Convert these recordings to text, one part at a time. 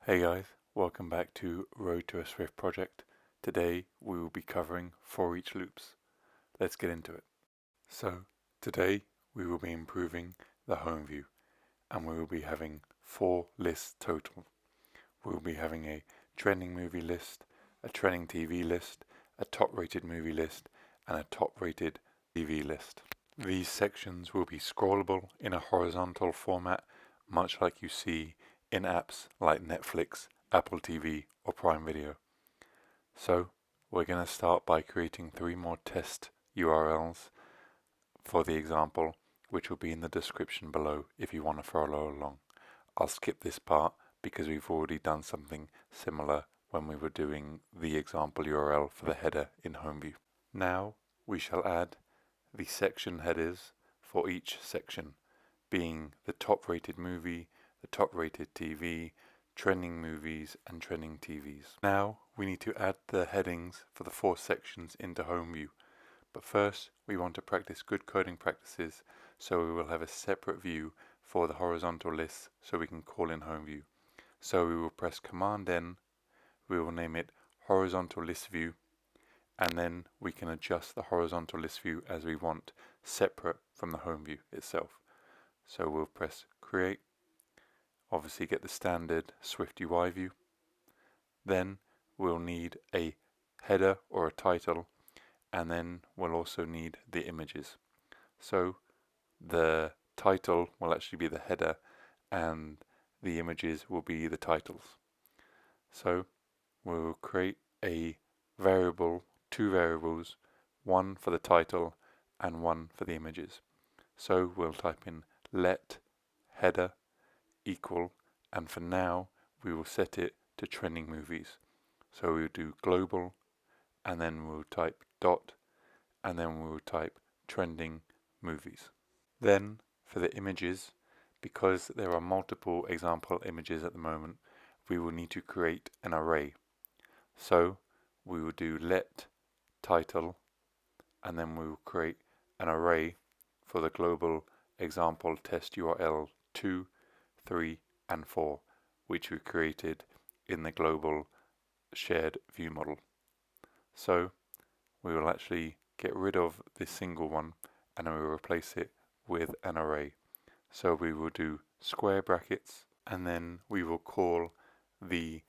Hey guys, welcome back to Road to a Swift project. Today we will be covering ForEach loops. Let's get into it. So today we will be improving the home view and we will be having 4 lists total. We will be having a trending movie list, a trending TV list, a top rated movie list and a top rated TV list. These sections will be scrollable in a horizontal format, much like you see in apps like Netflix, Apple TV or Prime Video. So we're going to start by creating 3 more test URLs for the example, which will be in the description below if you want to follow along. I'll skip this part because we've already done something similar when we were doing the example URL for the header in home view. Now we shall add the section headers for each section, being the top rated movie, the top rated TV, trending movies and trending TVs. Now we need to add the headings for the 4 sections into home view. But first we want to practice good coding practices, so we will have a separate view for the horizontal lists so we can call in home view. So we will press Command N, we will name it horizontal list view, and then we can adjust the horizontal list view as we want, separate from the home view itself. So we'll press create, obviously get the standard SwiftUI view. Then we'll need a header or a title, and then we'll also need the images. So the title will actually be the header and the images will be the titles. So we'll create a variable, 2 variables, one for the title and one for the images. So we'll type in let header equal, and for now we will set it to trending movies. So we'll do global, and then we'll type dot, and then we'll type trending movies. Then for the images, because there are multiple example images at the moment, we will need to create an array. So we will do let title, and then we will create an array for the global example test URL 2, 3 and 4, which we created in the global shared view model. So we will actually get rid of this single one and we will replace it with an array. So we will do square brackets, and then we will call the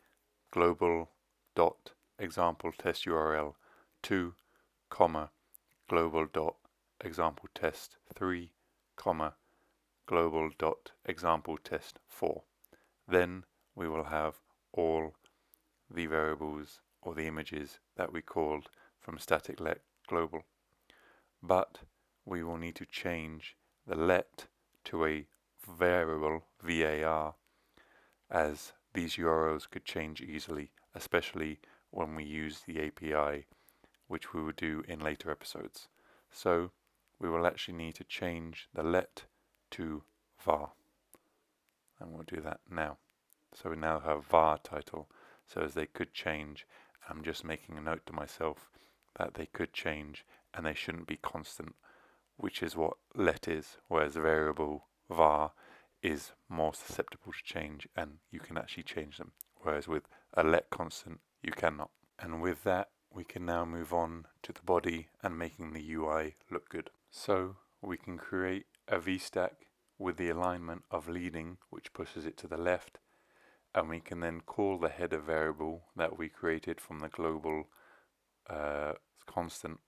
global dot example test URL 2, comma, global dot example test 3, comma, global dot example test 4. Then we will have all the variables or the images that we called from static let global. But we will need to change the let to a variable var, as these URLs could change easily, especially when we use the API, which we will do in later episodes. So we will actually need to change the let to var, and we'll do that now. So we now have var title, so as they could change. I'm just making a note to myself that they could change and they shouldn't be constant, which is what let is, whereas the variable var is more susceptible to change and you can actually change them, whereas with a let constant you cannot. And with that we can now move on to the body and making the UI look good. So we can create a VStack with the alignment of leading, which pushes it to the left, and we can then call the header variable that we created from the global constant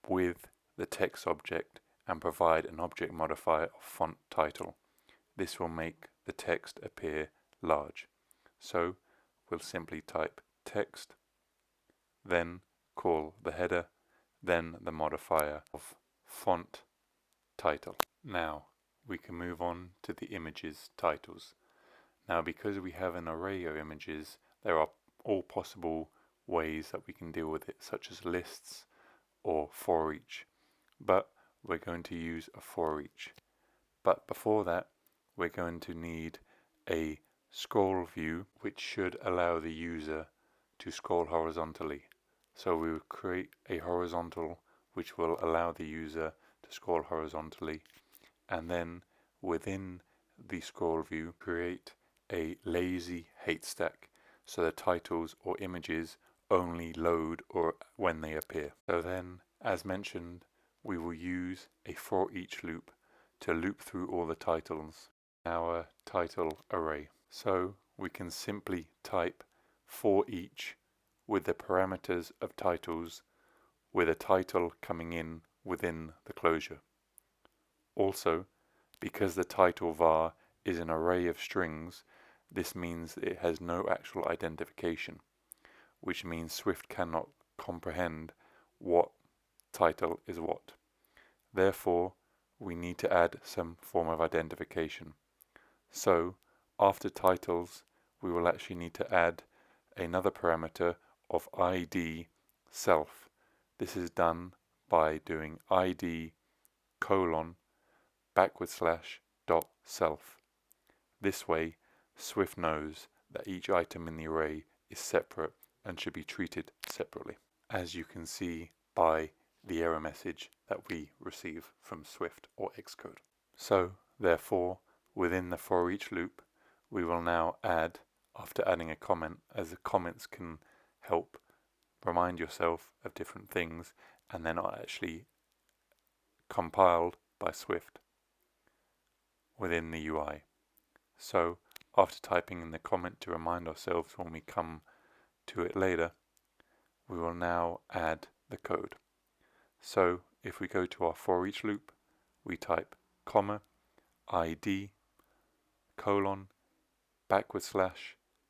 with the text object and provide an object modifier of font title. This will make the text appear large. So we'll simply type text, then call the header, then the modifier of font title. Now we can move on to the images titles. Now because we have an array of images, there are all possible ways that we can deal with it, such as lists or ForEach, but we're going to use a ForEach. But before that we're going to need a scroll view which should allow the user to scroll horizontally. So we will create a horizontal which will allow the user to scroll horizontally, and then within the scroll view create a lazy hate stack, so the titles or images only load or when they appear. So then, as mentioned, we will use a ForEach loop to loop through all the titles in our title array. So we can simply type ForEach with the parameters of titles with a title coming in within the closure. Also, because the title var is an array of strings, this means that it has no actual identification, which means Swift cannot comprehend what title is what. Therefore, we need to add some form of identification. So, after titles, we will actually need to add another parameter of ID self. This is done by doing ID : dot self. This way, Swift knows that each item in the array is separate and should be treated separately, as you can see by the error message that we receive from Swift or Xcode. So, therefore, within the ForEach loop, we will now add, after adding a comment, as the comments can help remind yourself of different things and they're not actually compiled by Swift within the UI. So after typing in the comment to remind ourselves when we come to it later, we will now add the code. So if we go to our ForEach loop, we type comma, ID, :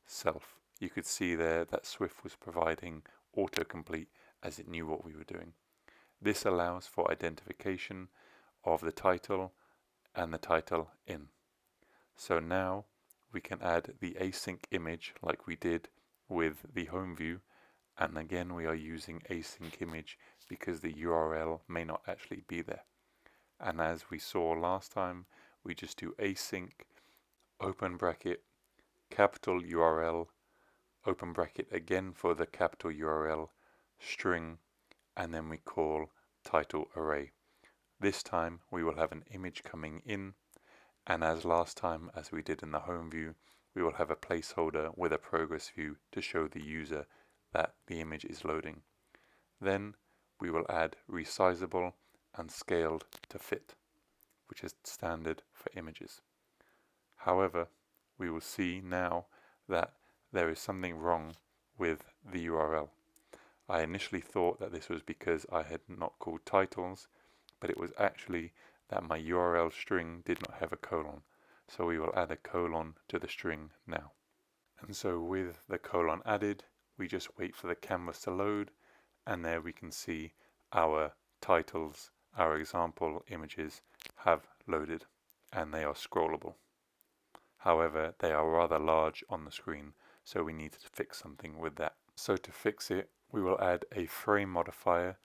self. You could see there that Swift was providing autocomplete as it knew what we were doing. This allows for identification of the title and the title in. So now we can add the async image like we did with the home view, and again we are using async image because the URL may not actually be there. And as we saw last time, we just do async, open bracket, capital URL, open bracket again for the capital URL, string, and then we call title array. This time we will have an image coming in, and as last time, as we did in the home view, we will have a placeholder with a progress view to show the user that the image is loading. Then we will add resizable and scaled to fit, which is standard for images. However, we will see now that there is something wrong with the URL. I initially thought that this was because I had not called titles, but it was actually that my URL string did not have a colon. So we will add a colon to the string now. And so with the colon added, we just wait for the canvas to load, and there we can see our titles, our example images have loaded, and they are scrollable. However, they are rather large on the screen, so we need to fix something with that. So to fix it, we will add a frame modifier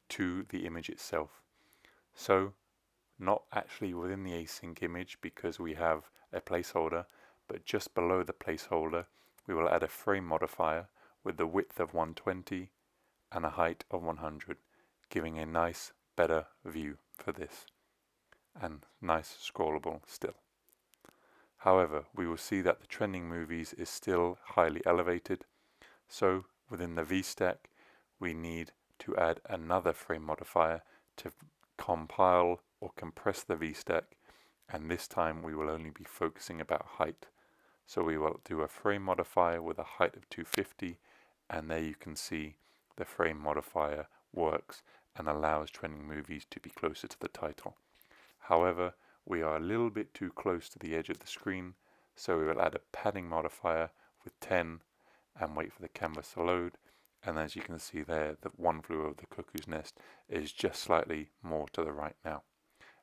to the image itself. So not actually within the async image because we have a placeholder, but just below the placeholder we will add a frame modifier with the width of 120 and a height of 100, giving a nice, better view for this, and nice scrollable still. However, we will see that the trending movies is still highly elevated, so within the VStack we need to add another frame modifier to compile or compress the VStack, and this time we will only be focusing about height. So we will do a frame modifier with a height of 250, and there you can see the frame modifier works and allows trending movies to be closer to the title. However, we are a little bit too close to the edge of the screen, so we will add a padding modifier with 10 and wait for the canvas to load. And as you can see there, the One Flew Over the Cuckoo's Nest is just slightly more to the right now.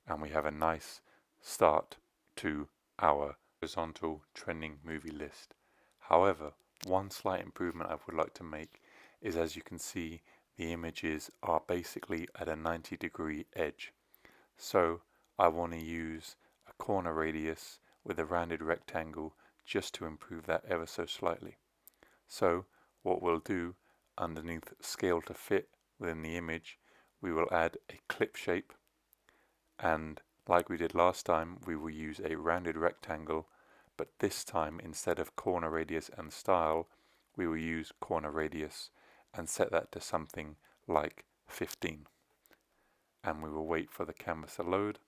And we have a nice start to our horizontal trending movie list. However, one slight improvement I would like to make is, as you can see, the images are basically at a 90-degree edge. So I want to use a corner radius with a rounded rectangle just to improve that ever so slightly. So what we'll do, underneath scale to fit within the image, we will add a clip shape, and like we did last time, we will use a rounded rectangle but this time instead of corner radius and style, we will use corner radius and set that to something like 15. And we will wait for the canvas to load,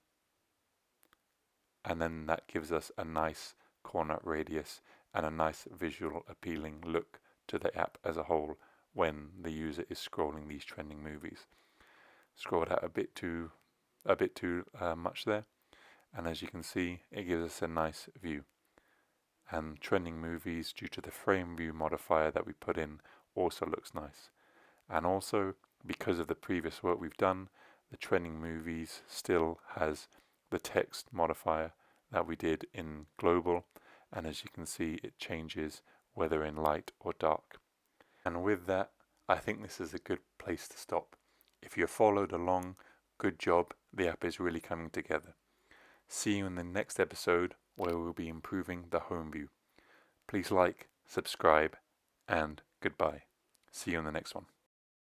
and then that gives us a nice corner radius and a nice visual appealing look to the app as a whole when the user is scrolling these trending movies. Scrolled out a bit too much there, and as you can see, it gives us a nice view. And trending movies, due to the frame view modifier that we put in, also looks nice. And also, because of the previous work we've done, the trending movies still has the text modifier that we did in global, and as you can see, it changes whether in light or dark. And with that, I think this is a good place to stop. If you followed along, good job, the app is really coming together. See you in the next episode where we'll be improving the home view. Please like, subscribe, and goodbye. See you in the next one.